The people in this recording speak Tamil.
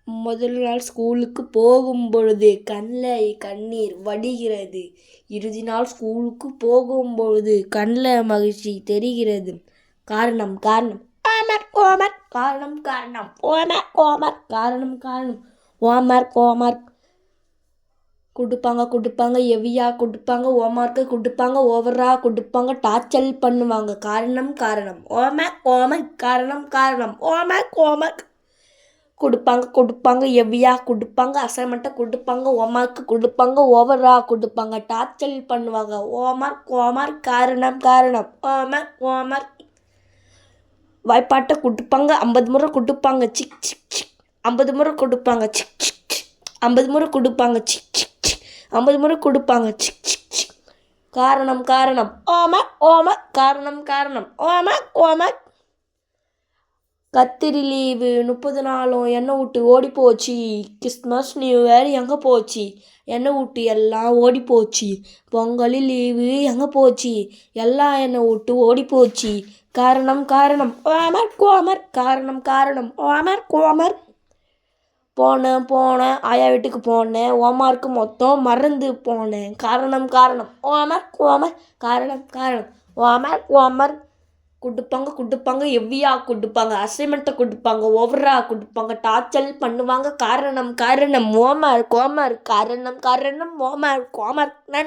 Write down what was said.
முதல் நாள் ஸ்கூலுக்கு போகும்பொழுது கண்ணில் கண்ணீர் வடிகிறது. இறுதி நாள் ஸ்கூலுக்கு போகும்பொழுது கண்ணில் மகிழ்ச்சி தெரிகிறது. காரணம் காரணம் ஹோம்ஒர்க் ஹோம்ஒர்க் காரணம் காரணம் ஹோம்ஒர்க் ஹோம்ஒர்க் காரணம் காரணம் ஹோம்ஒர்க் ஹோம்ஒர்க் கொடுப்பாங்க ஹெவியாக கொடுப்பாங்க. ஹோம்ஒர்க்கை கொடுப்பாங்க, ஓவராக கொடுப்பாங்க, டார்ச்சர் பண்ணுவாங்க. காரணம் காரணம் ஹோம்ஒர்க் ஹோம்ஒர்க் காரணம் காரணம் ஹோம்ஒர்க் ஹோம்ஒர்க் கொடுப்பாங்க ஹெவியாக கொடுப்பாங்க. அசைன்மெண்ட்டை கொடுப்பாங்க, ஹோம்ஒர்க்கு கொடுப்பாங்க, ஓவராக கொடுப்பாங்க, டார்ச்சர் பண்ணுவாங்க. ஹோம்ஒர்க் ஹோம்ஒர்க் காரணம் காரணம் ஹோம்ஒர்க் ஹோம்ஒர்க் வாய்ப்பாட்டை கொடுப்பாங்க, 50 முறை கொடுப்பாங்க, சிக் சிக் சிக் 50 முறை கொடுப்பாங்க, சிக் சிக் சிக் 50 முறை கொடுப்பாங்க, சிக் சிக் சிக் 50 முறை கொடுப்பாங்க, சிக் சிக் சிக் காரணம் காரணம் ஹோம்ஒர்க் ஹோம்ஒர்க் காரணம் காரணம் ஹோம்ஒர்க் ஹோம்ஒர்க் கத்திரி லீவு 30 நாளும் என்னை விட்டு ஓடி போச்சு. கிறிஸ்மஸ் நியூ இயர் எங்கே போச்சு? என்னை விட்டு எல்லாம் ஓடி போச்சு. பொங்கல் லீவு எங்கே போச்சு? எல்லாம் என்னை விட்டு ஓடி போச்சு. காரணம் காரணம் ஹோம்ஒர்க் ஹோம்ஒர்க் காரணம் காரணம் ஹோம்ஒர்க் ஹோம்ஒர்க் போனேன் ஆயா வீட்டுக்கு போனேன். ஹோம்ஒர்க்கு மொத்தம் மறந்து போனேன். காரணம் காரணம் ஹோம்ஒர்க் ஹோம்ஒர்க் காரணம் காரணம் ஹோம்ஒர்க் ஹோம்ஒர்க் கொடுப்பாங்க ஹெவியாக கொடுப்பாங்க. அசைன்மெண்ட்டை கொடுப்பாங்க, ஓவராக கொடுப்பாங்க, டார்ச்சர் பண்ணுவாங்க. காரணம் காரணம் ஹோம்ஒர்க் ஹோம்ஒர்க் காரணம் காரணம் ஹோம்ஒர்க் ஹோம்ஒர்க் நன்றி.